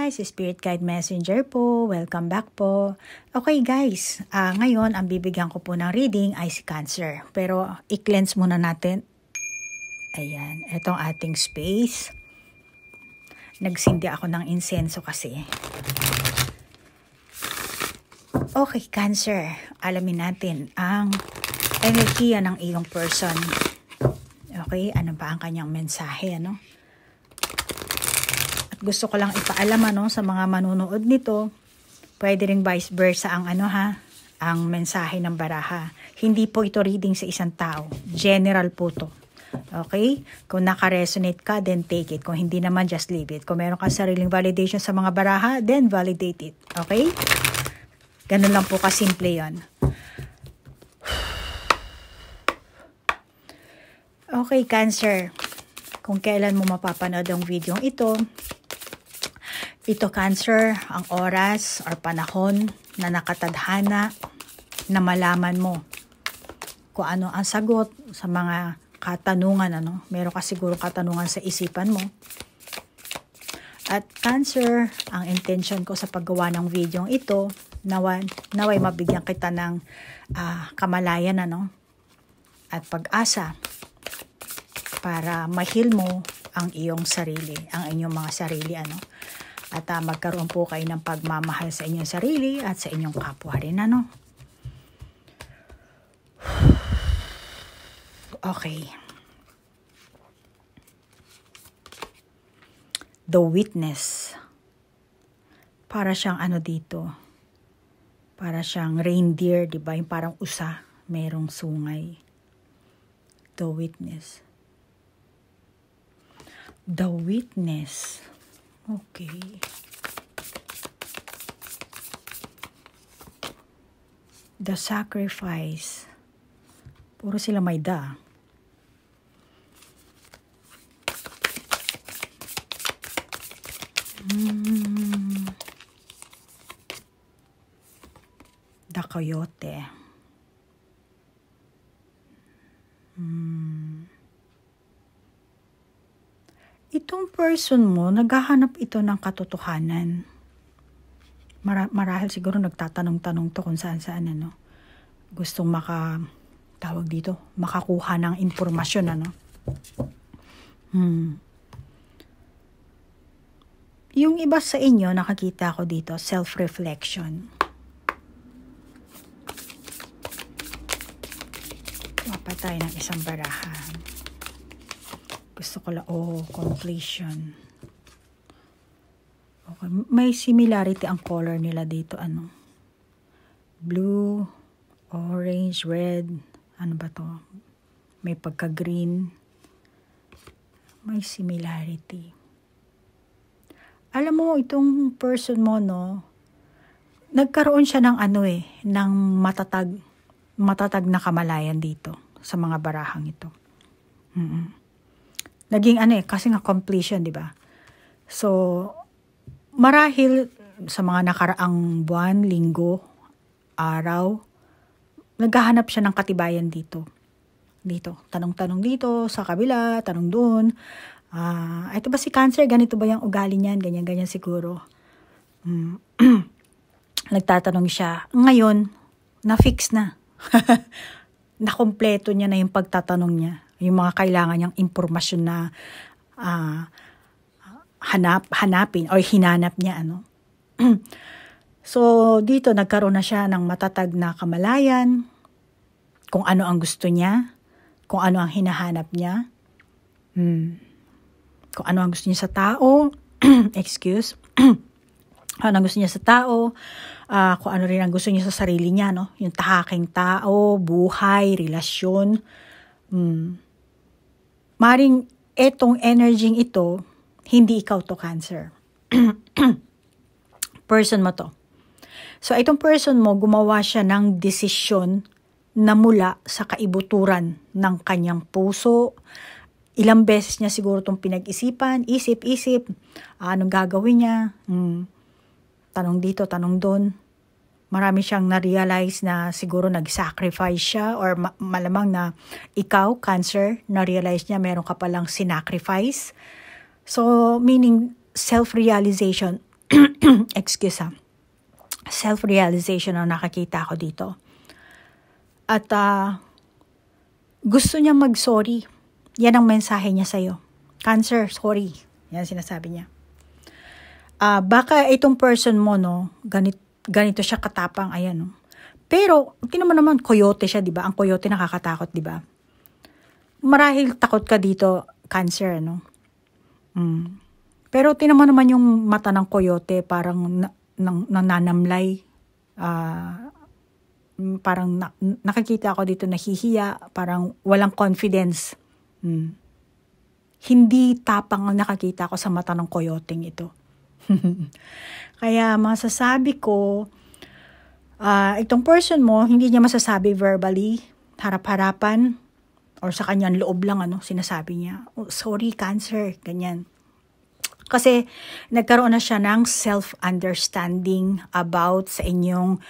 guys, Spirit Guide Messenger po. Welcome back po. Okay guys, ngayon ang bibigyan ko po ng reading ay si Cancer. Pero i-cleanse muna natin. Ayan, itong ating space. Nagsindi ako ng insenso kasi. Okay, Cancer. Alamin natin ang enerhiya ng iyong person. Okay, ano ba ang kanyang mensahe, ano? At gusto ko lang ipaalam, ano, sa mga manunood nito, pwede ring vice versa ang ang mensahe ng baraha. Hindi po ito reading sa isang tao. General po to. Okay? Kung naka-resonate ka, then take it. Kung hindi naman, just leave it. Kung meron ka sariling validation sa mga baraha, then validate it. Okay? Ganun lang po kasimple yon. Okay, Cancer. Kung kailan mo mapapanood ang video ito, Cancer, ang oras or panahon na nakatadhana na malaman mo kung ano ang sagot sa mga katanungan, ano? Meron ka siguro katanungan sa isipan mo. At Cancer, ang intention ko sa paggawa ng video ito, naway mabigyan kita ng kamalayan, ano? At pag-asa para ma-heal mo ang iyong sarili, ang inyong mga sarili, ano? At magkaroon po kayo ng pagmamahal sa inyong sarili at sa inyong kapwa rin, ano? Okay. The Witness. Para siyang ano dito? Para siyang reindeer, di ba? Yung parang usa, merong sungay. The Witness. The Witness. Okay. The Sacrifice. Puro sila may da. The Coyote. Itong person mo, naghahanap ito ng katotohanan. Marahil siguro nagtatanong-tanong to kung saan-saan, ano. Gustong makakuha ng impormasyon, ano. Yung iba sa inyo, nakakita ko dito, self-reflection. Mapatay ng isang barahan. Gusto ko lang, completion. Okay. May similarity ang color nila dito, ano. Blue, orange, red, ano ba to? May pagka-green. May similarity. Alam mo, itong person mo, no, nagkaroon siya ng ng matatag na kamalayan dito sa mga barahang ito. Naging kasi nga completion, di ba? So, marahil sa mga nakaraang buwan, linggo, araw, naghahanap siya ng katibayan dito. Tanong-tanong dito, sa kabila, tanong doon. Ito ba si Cancer? Ganito ba yung ugali niyan? Ganyan-ganyan siguro. Nagtatanong siya. Ngayon, na-fix na. Nakompleto niya na yung pagtatanong niya. Yung mga kailangan niyang impormasyon na hanapin or hinanap niya, ano. So, dito nagkaroon na siya ng matatag na kamalayan, kung ano ang gusto niya, kung ano ang hinahanap niya, kung ano ang gusto niya sa tao, ano ang gusto niya sa tao, kung ano rin ang gusto niya sa sarili niya, no? Yung tahaking tao, buhay, relasyon. Maring etong energy ito, hindi ikaw to, Cancer. Person mo to. So, itong person mo, gumawa siya ng desisyon na mula sa kaibuturan ng kanyang puso. Ilang beses niya siguro itong pinag-isipan, isip, anong gagawin niya, tanong dito, tanong doon. Marami siyang na-realize na siguro nag-sacrifice siya or malamang na ikaw, Cancer, na-realize niya meron ka palang sinacrifice. So, meaning self-realization. excuse self-realization ang nakakita ko dito. At gusto niya mag-sorry. Yan ang mensahe niya sa'yo. Cancer, sorry. Yan sinasabi niya. Baka itong person mo, no, ganito siya katapang, ayan, no. Pero, tinan mo naman, coyote siya, di ba? Ang coyote nakakatakot, di ba? Marahil takot ka dito, Cancer, no? Pero tinan mo naman yung mata ng coyote, parang nananamlay. Parang nakikita ako dito nahihiya, parang walang confidence. Hindi tapang ang nakakita ko sa mata ng coyoteng ito. Kaya masasabi ko, itong person mo, hindi niya masasabi verbally, harap-harapan, or sa kanyang loob lang, sinasabi niya, oh, sorry, Cancer, ganyan. Kasi nagkaroon na siya ng self-understanding about sa inyong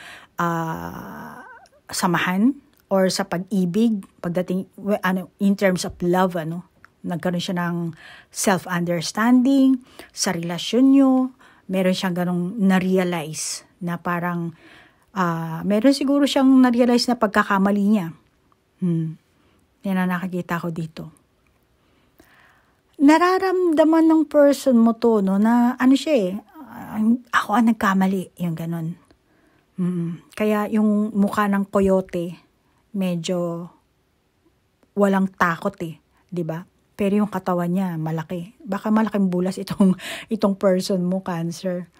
samahan or sa pag-ibig, pagdating, in terms of love, nagkaroon siya ng self-understanding sa relasyon nyo. Meron siyang ganong na-realize na parang, meron siguro siyang na-realize na pagkakamali niya. Yan ang nakakita ko dito. Nararamdaman ng person mo to, no, na siya ako ang nagkamali, yung ganon. Kaya yung mukha ng coyote, medyo walang takot di ba? Pero yung katawan niya, malaki. Baka malaking bulas itong person mo, Cancer.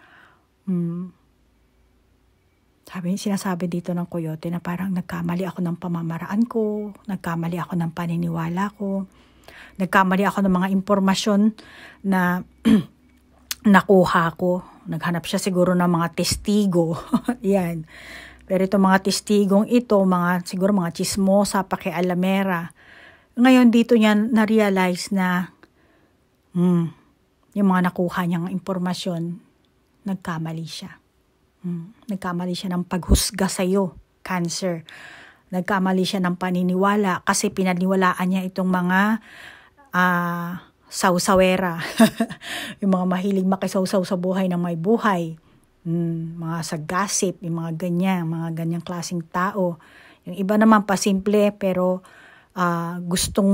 Sinasabi dito ng coyote na parang nagkamali ako ng pamamaraan ko, nagkamali ako ng paniniwala ko, nagkamali ako ng mga impormasyon na nakuha ko. Naghanap siya siguro ng mga testigo. Yan. Pero itong mga testigong ito, siguro mga chismosa, pakialamera. Ngayon dito niya na-realize na yung mga nakuha niyang impormasyon, nagkamali siya. Nagkamali siya ng paghusga sa'yo, Cancer. Nagkamali siya ng paniniwala kasi pinaniwalaan niya itong mga sawsawera. Yung mga mahilig makisawsaw sa buhay ng may buhay. Mga sa gossip, yung mga ganyang klaseng tao. Yung iba naman pasimple pero gustong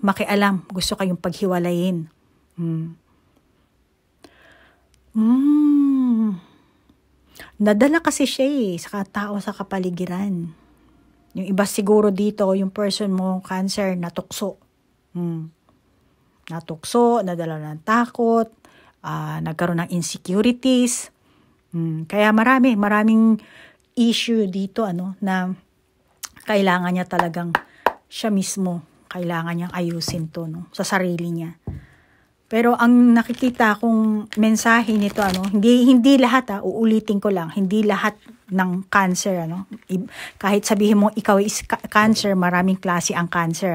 makialam. Gusto kayong paghiwalayin. Nadala kasi siya sa tao sa kapaligiran. Yung iba siguro dito, yung person mo, Cancer, natukso. Natukso, nadala ng takot, nagkaroon ng insecurities. Kaya maraming issue dito, na kailangan niya talagang siya mismo, kailangan niyang ayusin to, sa sarili niya. Pero ang nakikita kong mensahe nito, hindi lahat, uulitin ko lang, hindi lahat ng Cancer, kahit sabihin mo ikaw is Cancer, maraming klase ang Cancer,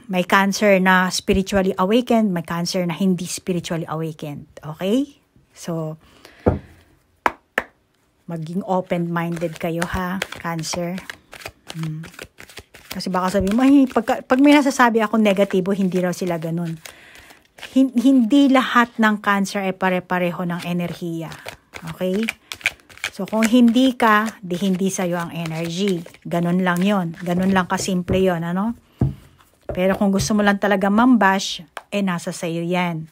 May Cancer na spiritually awakened, may Cancer na hindi spiritually awakened. Okay? So, maging open-minded kayo, ha, Cancer. Kasi baka sabihin mo, pag may nasasabi ako negatibo, hindi raw sila ganun. Hindi lahat ng Cancer ay pare-pareho ng enerhiya. Okay? So, kung hindi ka, di hindi sa'yo ang energy. Ganun lang yon. Ganun lang kasimple yon, Pero kung gusto mo lang talaga mambash, nasa sa'yo yan.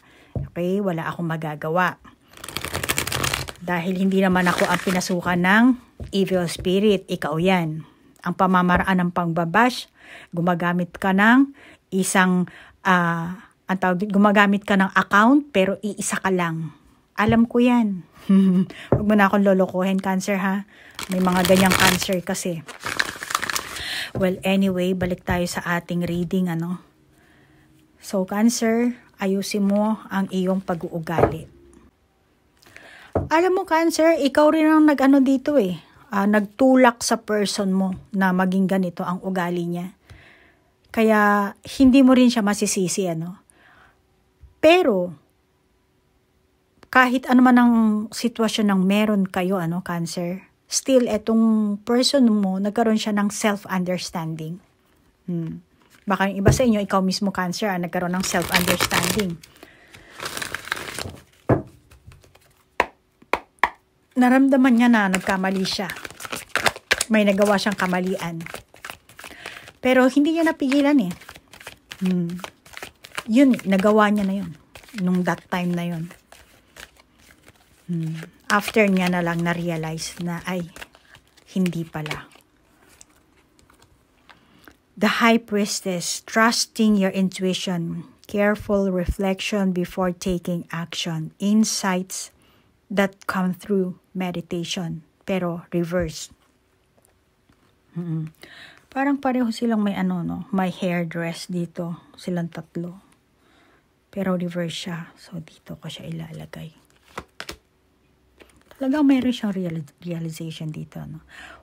Okay? Wala akong magagawa. Dahil hindi naman ako ang pinasukan ng evil spirit. Ikaw yan. Ang pamamaraan ng pangbabash, gumagamit ka ng isang, gumagamit ka ng account, pero iisa ka lang. Alam ko yan. Huwag mo na akong lolokohin, Cancer, ha? May mga ganyang Cancer kasi. Well, anyway, balik tayo sa ating reading, So, Cancer, ayusin mo ang iyong pag-uugali. Alam mo, Cancer, ikaw rin ang dito nagtulak sa person mo na maging ganito ang ugali niya. Kaya, hindi mo rin siya masisisi, Pero, kahit ano man ang sitwasyon ng meron kayo, Cancer, still, etong person mo, nagkaroon siya ng self-understanding. Baka yung iba sa inyo, ikaw mismo, Cancer, nagkaroon ng self-understanding. naramdaman niya na nagkamali siya. May nagawa siyang kamalian. Pero hindi niya napigilan eh. Yun, nagawa niya na yun. Nung that time na yun. After niya na lang na-realize na ay, hindi pala. The High Priestess, trusting your intuition, careful reflection before taking action, insights that come through meditation, pero reverse. Parang pareho silang may may hairdress dito, silang tatlo. Pero reverse siya, so dito ko siya ilalagay. Talagang mayroon siyang realization dito.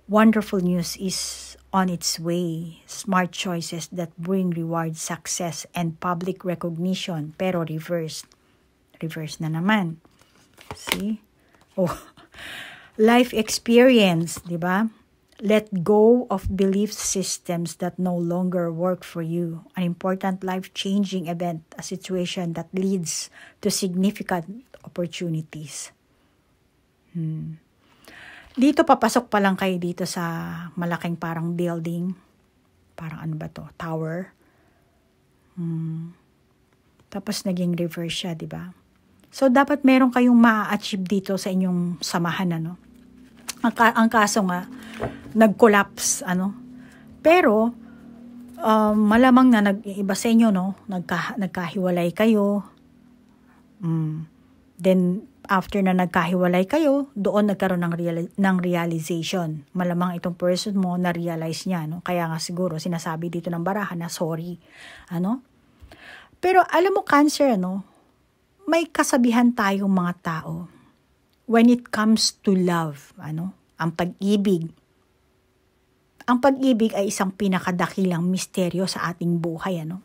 Wonderful news is on its way. Smart choices that bring reward, success, and public recognition. Pero reverse. Reverse na naman. See? Oh. Life experience, di ba? Let go of belief systems that no longer work for you. An important life-changing event, a situation that leads to significant opportunities. Dito papasok pa lang kayo dito sa malaking parang building. Parang ano ba to? Tower. Tapos naging reverse siya, di ba? So dapat meron kayong ma-achieve dito sa inyong samahan, ano? Ang kaso nga, nag-collapse, ano? Pero, malamang na nag-iba sa inyo, no? Nagkahiwalay kayo. Then, after na nagkahiwalay kayo, doon nagkaroon ng realization. Malamang itong person mo na-realize niya, no? Kaya nga siguro, sinasabi dito ng baraha na sorry, ano? Pero, alam mo, Cancer, ano? May kasabihan tayong mga tao. When it comes to love, ano? Ang pag-ibig. Ang pag-ibig ay isang pinakadakilang misteryo sa ating buhay, ano?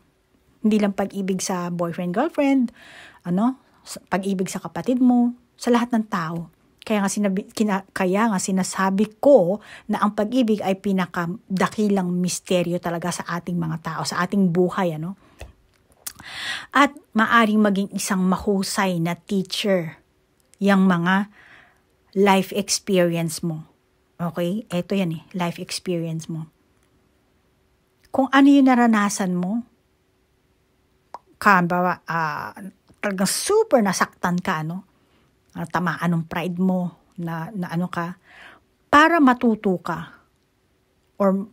Hindi lang pag-ibig sa boyfriend-girlfriend, ano? Pag-ibig sa kapatid mo, sa lahat ng tao. Kaya nga sinasabi ko na ang pag-ibig ay pinakadakilang misteryo talaga sa ating mga tao, sa ating buhay, ano? At maaring maging isang mahusay na teacher yung mga life experience mo. Okay? Ito yan eh, life experience mo. Kung ano yung naranasan mo, talagang super nasaktan ka, ano? Tamaan ng pride mo, na ano ka, para matuto ka, or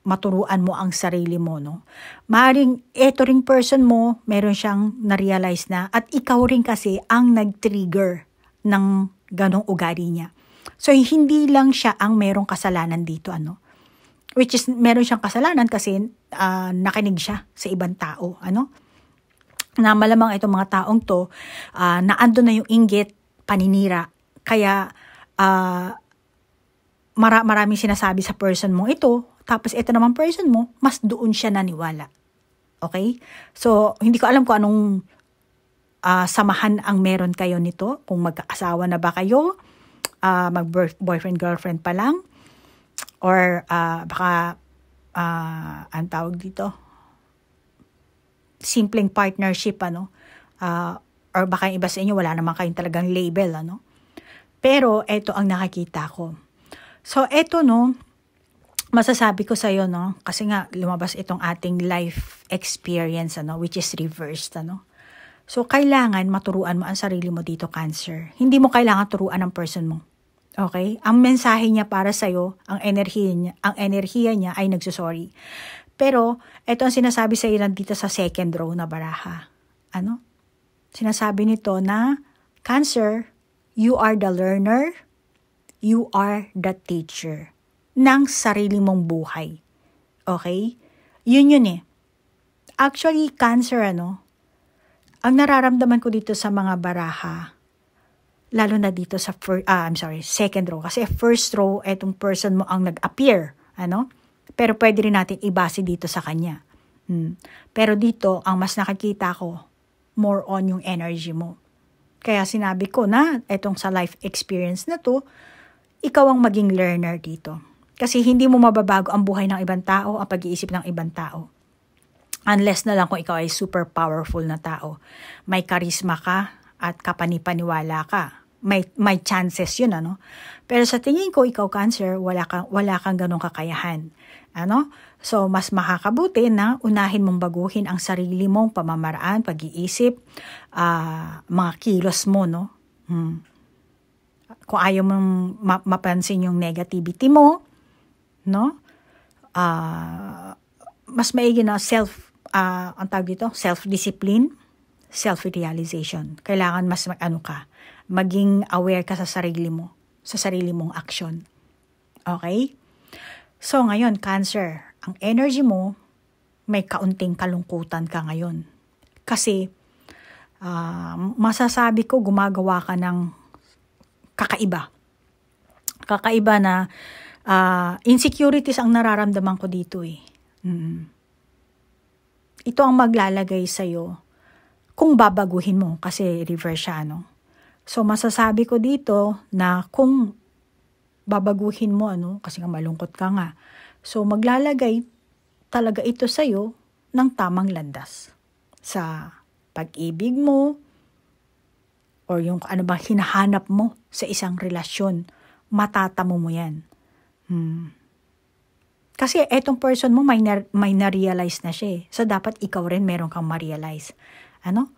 maturuan mo ang sarili mo, no? Maring eto ring person mo, meron siyang na-realize na, at ikaw rin kasi ang nag-trigger ng ganong ugali niya. So, hindi lang siya ang merong kasalanan dito, ano? Which is, meron siyang kasalanan kasi nakinig siya sa ibang tao, ano? Na malamang itong mga taong to, naando na yung inggit, paninira. Kaya, maraming sinasabi sa person mo ito, tapos ito naman person mo, mas doon siya naniwala. Okay? So, hindi ko alam kung anong samahan ang meron kayo nito. Kung magkaasawa na ba kayo, mag-boyfriend-girlfriend pa lang, or baka, ang tawag dito, simpleng partnership, ano? Or baka yung iba sa inyo, wala naman kayong talagang label, ano? Pero, eto ang nakakita ko. So, eto, no, masasabi ko sa'yo, no, kasi nga, lumabas itong ating life experience, ano, which is reversed, ano. So, kailangan maturuan mo ang sarili mo dito, Cancer. Hindi mo kailangan turuan ang person mo. Okay? Ang mensahe niya para sa'yo, ang enerhiya niya ay nagsusorry. Pero, ito ang sinasabi sa'yo dito sa second row na baraha. Ano? Sinasabi nito na, Cancer, you are the learner, you are the teacher ng sarili mong buhay. Okay? Yun eh. Actually, Cancer, ano, ang nararamdaman ko dito sa mga baraha, lalo na dito sa second row. Kasi first row, etong person mo ang nag-appear. Ano? Pero pwede rin natin ibase dito sa kanya. Pero dito, ang mas nakikita ko, more on yung energy mo. Kaya sinabi ko na, etong sa life experience na to, ikaw ang maging learner dito. Kasi hindi mo mababago ang buhay ng ibang tao, ang pag-iisip ng ibang tao. Unless na lang kung ikaw ay super powerful na tao. May karisma ka at kapanipaniwala ka. may chances yun, ano. Pero sa tingin ko, ikaw Cancer, wala kang ganong kakayahan. Ano? So, mas makakabuti na unahin mong baguhin ang sarili mong pamamaraan, pag-iisip, mga kilos mo, no? Kung ayaw mong mapansin yung negativity mo, no? Mas maigi na ang tawag dito, self-discipline, self-realization. Kailangan mas maging aware ka sa sarili mo, sa sarili mong action. Okay? So ngayon, Cancer, ang energy mo, may kaunting kalungkutan ka ngayon. Kasi, masasabi ko, gumagawa ka ng kakaiba. Kakaiba na insecurities ang nararamdaman ko dito eh. Ito ang maglalagay sa'yo kung babaguhin mo kasi reverse siya, no? So, masasabi ko dito na kung babaguhin mo, kasi nga malungkot ka nga. So, maglalagay talaga ito sa'yo ng tamang landas. Sa pag-ibig mo, or yung ano ba hinahanap mo sa isang relasyon, matatamo mo yan. Kasi etong person mo may na-realize na siya eh. So, dapat ikaw rin meron kang ma-realize. Ano?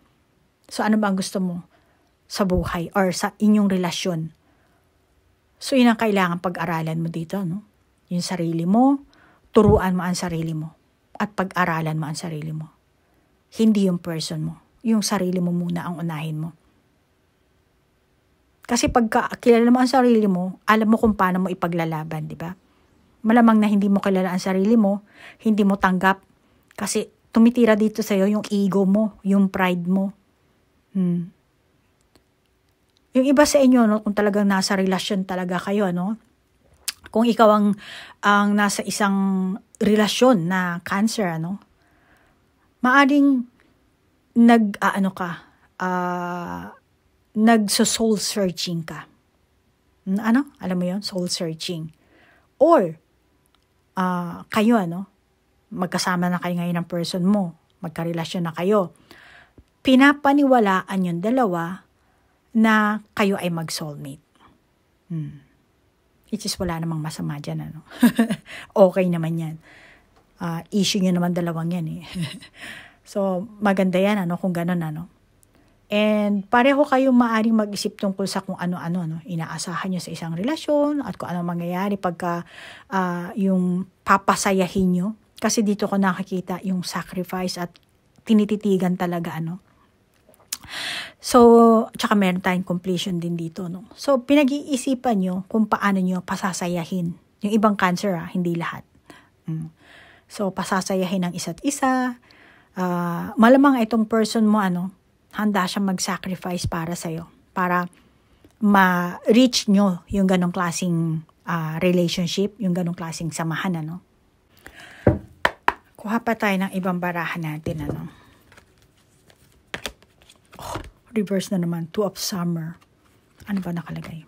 So, ano ba ang gusto mo sa buhay or sa inyong relasyon? So, yun ang kailangan pag-aralan mo dito, no? Yung sarili mo, turuan mo ang sarili mo. At pag-aralan mo ang sarili mo. Hindi yung person mo. Yung sarili mo muna ang unahin mo. Kasi pagka kilala mo ang sarili mo, alam mo kung paano mo ipaglalaban, di ba? Malamang na hindi mo kilala ang sarili mo, hindi mo tanggap. Kasi tumitira dito sa'yo yung ego mo, yung pride mo. Yung iba sa inyo, no, kung talagang nasa relasyon talaga kayo, no? Kung ikaw ang nasa isang relasyon na Cancer, ano? Maaring nagso-soul searching ka. Ano? Alam mo yun? Soul searching. Or, kayo, magkasama na kayo ngayon ng person mo, magkarelasyon na kayo, pinapaniwalaan yung dalawa na kayo ay mag-soulmate. Which is wala namang masama dyan, Okay naman yan. Issue nyo naman dalawang yan, eh. So, maganda yan, kung ganun, And pareho kayong maaaring mag-isip tungkol sa kung ano-ano, inaasahan nyo sa isang relasyon at kung ano mangyayari pagka yung papasayahin nyo. Kasi dito ko nakikita yung sacrifice at tinititigan talaga, So, tsaka meron tayong completion din dito, So, pinag-iisipan nyo kung paano nyo pasasayahin. Yung ibang Cancer, hindi lahat. So, pasasayahin ng isa't isa. Malamang itong person mo, handa siya mag-sacrifice para sa'yo. Para ma-reach nyo yung ganong klaseng relationship, yung ganong klaseng samahan, Kuha pa tayo ng ibang barahan natin, reverse na naman, Two of Summer. Ano ba nakalagay?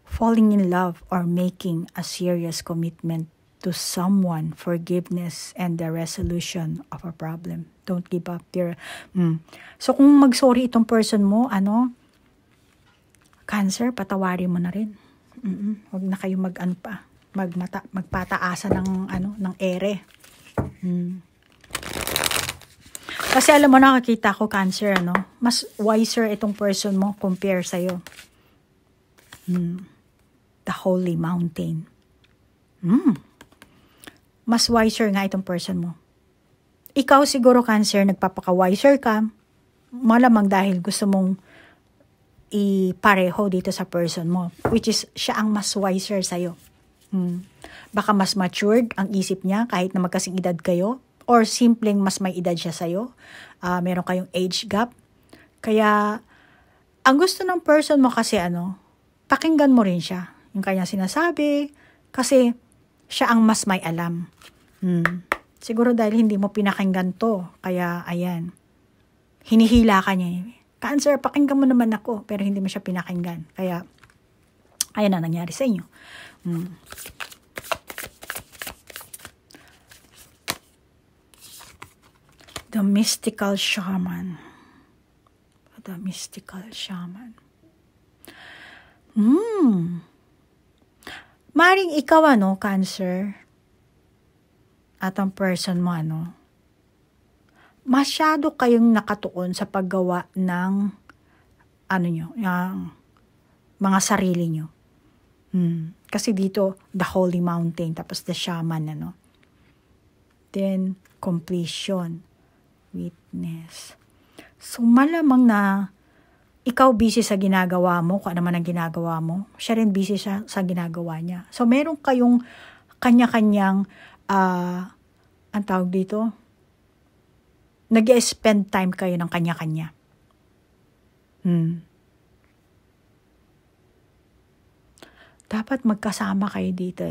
Falling in love or making a serious commitment to someone, forgiveness, and the resolution of a problem. Don't give up there. So, kung mag-sorry itong person mo, Cancer, patawarin mo na rin. Huwag na kayo magpataasa ng ere. Kasi alam mo, nakakita ko, Cancer, mas wiser itong person mo compare sa'yo. The Holy Mountain. Mas wiser nga itong person mo. Ikaw siguro, Cancer, nagpapaka-wiser ka, malamang dahil gusto mong ipareho dito sa person mo, which is siya ang mas wiser sa'yo. Baka mas matured ang isip niya kahit na magkasing edad kayo, or simpleng mas may edad siya sa'yo. Meron kayong age gap. Kaya, ang gusto ng person mo kasi pakinggan mo rin siya. Yung kanya sinasabi, kasi siya ang mas may alam. Siguro dahil hindi mo pinakinggan to, kaya ayan, hinihila ka niya. Cancer, pakinggan mo naman ako, pero hindi mo siya pinakinggan. Kaya, ayan na nangyari sa inyo. The Mystical Shaman. The Mystical Shaman. Maring ikaw, Cancer, at ang person mo, masyado kayong nakatuon sa paggawa ng, yung mga sarili nyo. Kasi dito, the holy mountain, tapos the shaman, Then, completion, witness. So, malamang na ikaw busy sa ginagawa mo, kung ano man ang ginagawa mo, siya rin busy siya sa ginagawa niya. So, meron kayong kanya-kanyang, ang tawag dito, nag-spend time kayo ng kanya-kanya. Dapat magkasama kayo dito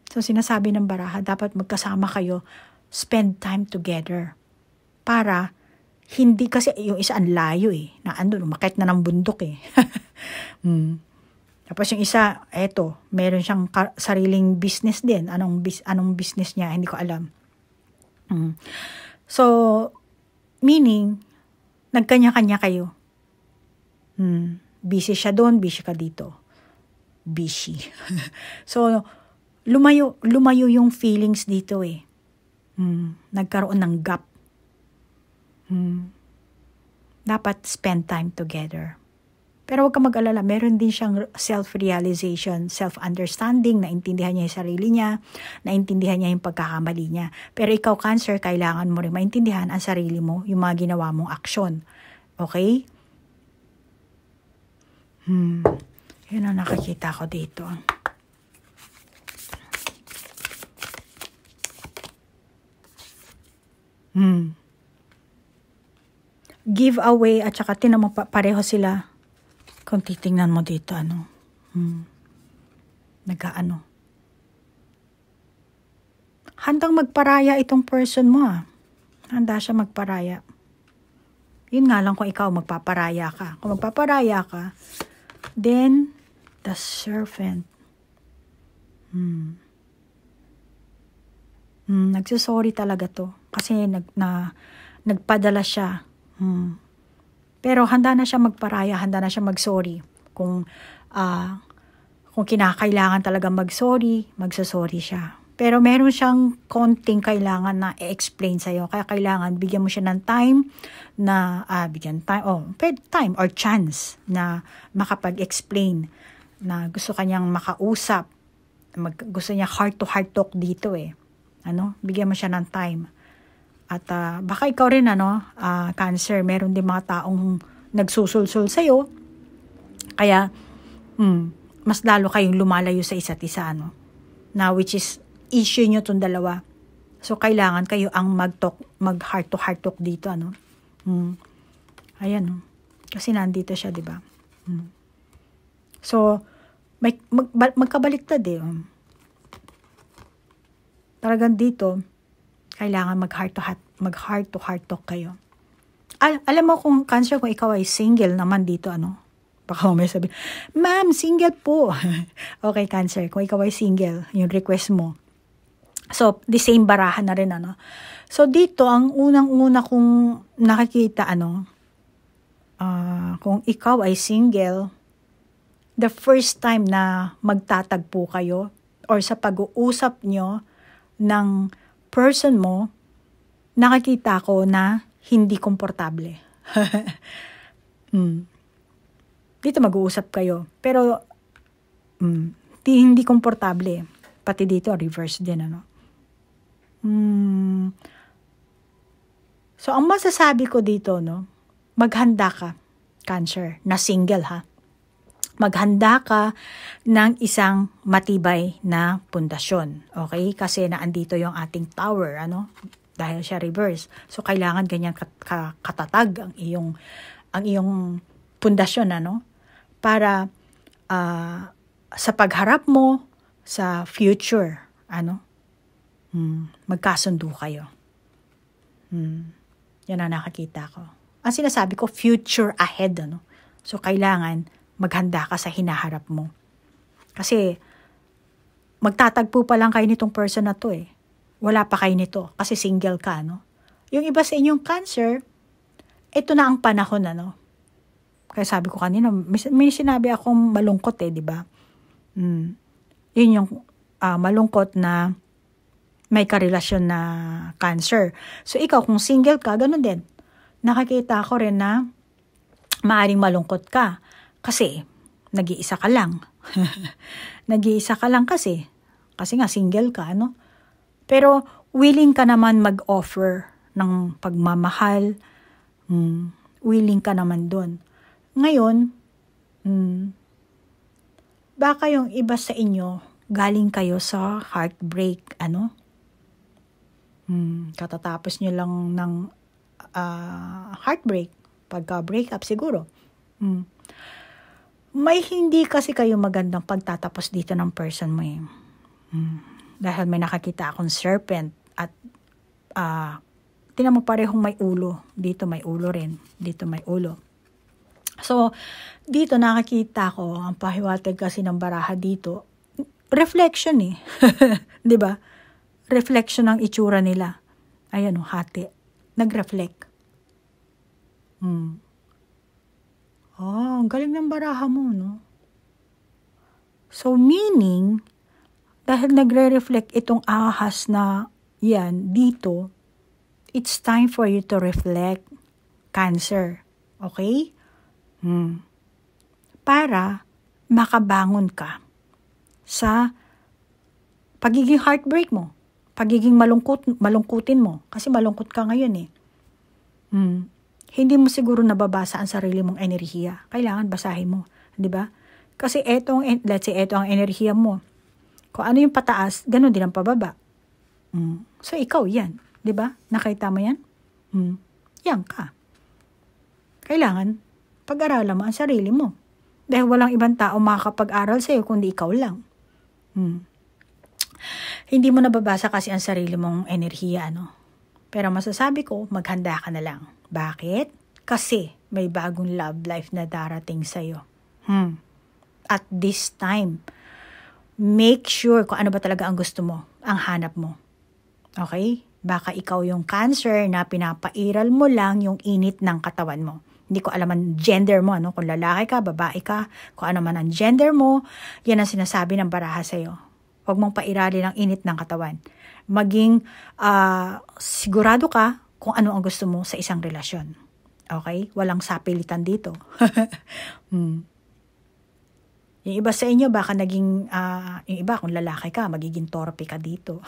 So, sinasabi ng baraha, dapat magkasama kayo, spend time together. Para, hindi kasi, yung isa ang layo na andun, umakit na ng bundok Tapos yung isa, meron siyang sariling business din. Anong business niya, hindi ko alam. So, meaning, nagkanya-kanya kayo. Busy siya doon, busy ka dito. Busy. So, lumayo yung feelings dito Nagkaroon ng gap. Dapat spend time together. Pero huwag ka mag-alala, meron din siyang self-realization, self-understanding, naintindihan niya yung sarili niya, naintindihan niya yung pagkakamali niya. Pero ikaw, Cancer, kailangan mo rin maintindihan ang sarili mo, yung mga ginawa mong aksyon. Okay? Yun ang nakikita ko dito. Giveaway at saka pareho sila. Kung titingnan mo dito, handang magparaya itong person mo, Handa siya magparaya. Yun nga lang kung ikaw magpaparaya ka. Kung magpaparaya ka, then, the serpent. Nagsusorry talaga to. Kasi nagpadala siya. Pero handa na siya magparaya, handa na siya mag-sorry. Kung kinakailangan talaga mag-sorry, magsasorry siya. Pero meron siyang konting kailangan na i-explain sa'yo. Kaya kailangan bigyan mo siya ng time na, time or chance na makapag-explain na gusto kanyang makausap. Gusto niya heart-to-heart talk dito Bigyan mo siya ng time. At baka ikaw rin, Cancer, meron din mga taong nagsusulsul sa'yo. Kaya, mas lalo kayong lumalayo sa isa't isa, na which is, issue nyo itong dalawa. So, kailangan kayo ang mag-heart-to-heart talk dito, Ayan, Kasi nandito siya, di ba? So, magkabaliktad Talagang dito, kailangan mag-heart-to-heart talk kayo. Alam mo kung Cancer, kung ikaw ay single naman dito, baka may sabi, ma'am, single po. Okay, Cancer, kung ikaw ay single, yung request mo. So, the same barahan na rin, So, dito, ang unang-una kong nakikita, kung ikaw ay single, the first time na magtatagpo kayo, or sa pag-uusap nyo ng person mo, nakikita ko na hindi komportable. Dito mag-uusap kayo. Pero, hindi komportable. Pati dito, reverse din, So, ang masasabi ko dito, maghanda ka, Cancer, na single, ha? Maghanda ka ng isang matibay na pundasyon. Okay? Kasi naandito yung ating tower, dahil siya reverse. So, kailangan ganyan katatag ang iyong pundasyon, para sa pagharap mo sa future, magkasundo kayo. Yan ang nakakita ko. Ang sinasabi ko, future ahead, So, kailangan maghanda ka sa hinaharap mo. Kasi, magtatagpo pa lang kayo nitong person na to, Wala pa kayo nito kasi single ka, Yung iba sa inyong Cancer, ito na ang panahon, Kaya sabi ko kanina, may sinabi akong malungkot di ba? Yun yung malungkot na may karelasyon na Cancer. So ikaw, kung single ka, ganun din. Nakakita ko rin na maaring malungkot ka kasi nag-iisa ka lang. Nag-iisa ka lang kasi nga single ka, ano? Pero willing ka naman mag-offer ng pagmamahal. Willing ka naman dun. Ngayon, baka yung iba sa inyo, galing kayo sa heartbreak, ano? Katatapos nyo lang ng heartbreak, pagka-break up siguro. May hindi kasi kayo magandang pagtatapos dito ng person mo dahil may nakakita akong serpent at tinan mo parehong may ulo. Dito may ulo rin. Dito may ulo. So, dito nakakita ko, ang pahiwatig kasi ng baraha dito, reflection di ba? Reflection ng itsura nila. Ayan hati. Nag-reflect. Ang galing ng baraha mo, no? So, meaning, dahil nagre-reflect itong ahas na yan dito, it's time for you to reflect, Cancer. Okay? Para makabangon ka sa pagiging heartbreak mo. Pagiging malungkutin mo. Kasi malungkot ka ngayon Hindi mo siguro nababasa ang sarili mong enerhiya. Kailangan basahin mo. Di ba? Kasi let's say, eto ang enerhiya mo. Kung ano yung pataas, ganun din ang pababa. So, ikaw yan. Di ba? Nakita mo yan? Yan ka. Kailangan pag-aralan mo ang sarili mo. Dahil walang ibang tao makakapag-aral sa'yo kundi ikaw lang. Hindi mo nababasa kasi ang sarili mong enerhiya, ano? Pero masasabi ko, maghanda ka na lang. Bakit? Kasi may bagong love life na darating sa'yo. At this time, make sure kung ano ba talaga ang gusto mo, ang hanap mo. Okay? Baka ikaw yung Cancer na pinapairal mo lang yung init ng katawan mo. Hindi ko alam ang gender mo, ano? Kung lalaki ka, babae ka, kung ano man ang gender mo, yan ang sinasabi ng baraha sa'yo. Huwag mong pairali ng init ng katawan. Maging sigurado ka kung ano ang gusto mo sa isang relasyon. Okay? Walang sapilitan dito. Yung iba sa inyo, baka naging, yung iba kung lalaki ka, magiging torpe ka dito.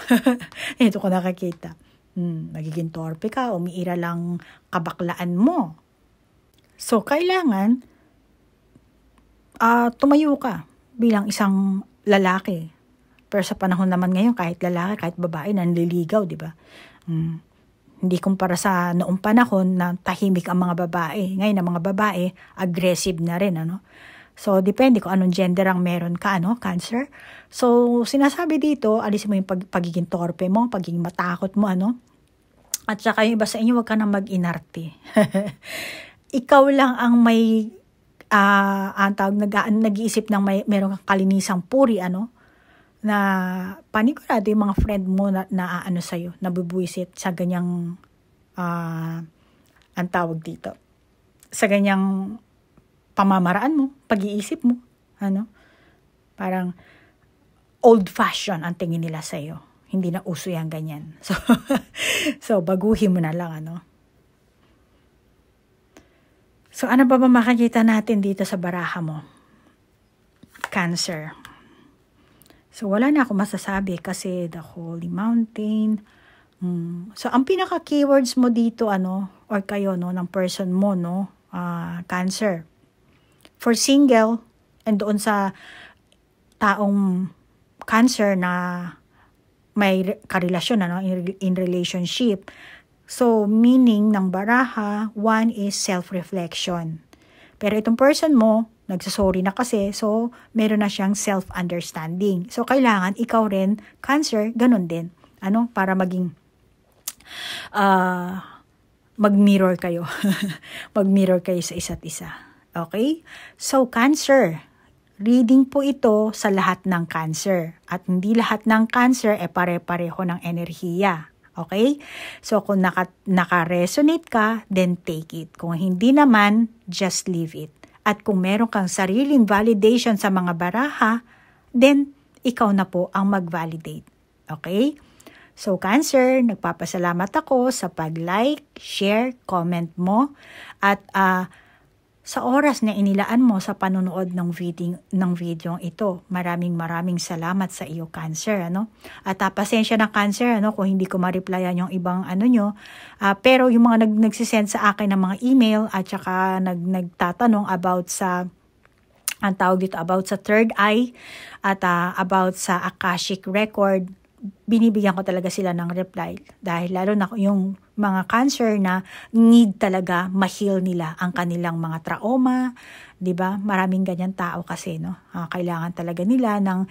Ito ko nakakita. Magiging torpe ka, umiira lang kabaklaan mo. So, kailangan tumayo ka bilang isang lalaki. Pero sa panahon naman ngayon, kahit lalaki, kahit babae, nanliligaw, di ba? Hindi kumpara sa noong panahon na tahimik ang mga babae. Ngayon, ang mga babae, aggressive na rin, ano? So, depende kung anong gender ang meron ka, ano, Cancer. So, sinasabi dito, alisin mo yung pagiging torpe mo, pagiging matakot mo, ano? At saka yung iba sa inyo, huwag ka nang mag-inarte. Ikaw lang ang may, nag-iisip ng meron kang kalinisang puri, ano? Na panigurado yung mga friend mo na ano sa'yo, nabubuisit sa ganyang, ang tawag dito, sa ganyang pamamaraan mo, pag-iisip mo, ano? Parang old-fashioned ang tingin nila sa'yo. Hindi na uso yan ganyan. So baguhin mo na lang, ano? So, ano ba makikita natin dito sa baraha mo? Cancer. So, wala na ako masasabi kasi the Holy Mountain. So, ang pinaka-keywords mo dito, ano, or kayo, no, ng person mo, no, Cancer. For single, and doon sa taong Cancer na may karelasyon, ano, in relationship. So, meaning ng baraha, one is self-reflection. Pero itong person mo, nagsasorry na kasi, so meron na siyang self-understanding. So, kailangan ikaw rin, Cancer, ganun din. Ano? Para maging, mag-mirror kayo. Mag-mirror kayo sa isa't isa. Okay? So, Cancer, reading po ito sa lahat ng Cancer. At hindi lahat ng Cancer pare-pareho ng enerhiya. Okay? So, kung naka-resonate ka, then take it. Kung hindi naman, just leave it. At kung meron kang sariling validation sa mga baraha, then ikaw na po ang mag-validate. Okay? So Cancer, nagpapasalamat ako sa pag-like, share, comment mo at sa oras na inilaan mo sa panonood ng video ito. Maraming salamat sa iyo, Cancer, ano? At pasensya na, Cancer, ano, kung hindi ko ma-replyan yung ibang nyo. Pero yung mga nagsisend sa akin ng mga email at saka nagtatanong about sa ang tawag dito, about sa third eye at about sa Akashic record, binibigyan ko talaga sila ng reply dahil lalo na yung mga Cancer na need talaga ma-heal nila ang kanilang mga trauma, 'di ba? Maraming ganyan tao kasi, no. Kailangan talaga nila ng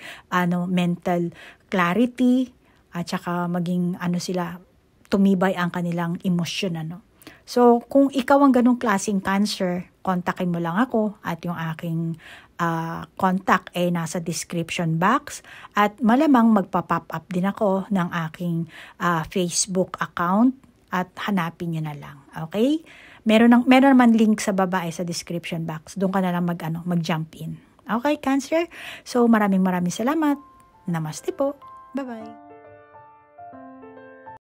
mental clarity at saka maging sila tumibay ang kanilang emosyon, ano. So, kung ikaw ang ganung klaseng Cancer, kontakin mo lang ako at yung aking contact ay nasa description box at malamang magpa-pop up din ako ng aking Facebook account at hanapin nyo na lang. Okay? Meron naman link sa baba sa description box. Doon ka na lang mag-jump in. Okay, Cancer? So, maraming salamat. Namaste po. Bye-bye.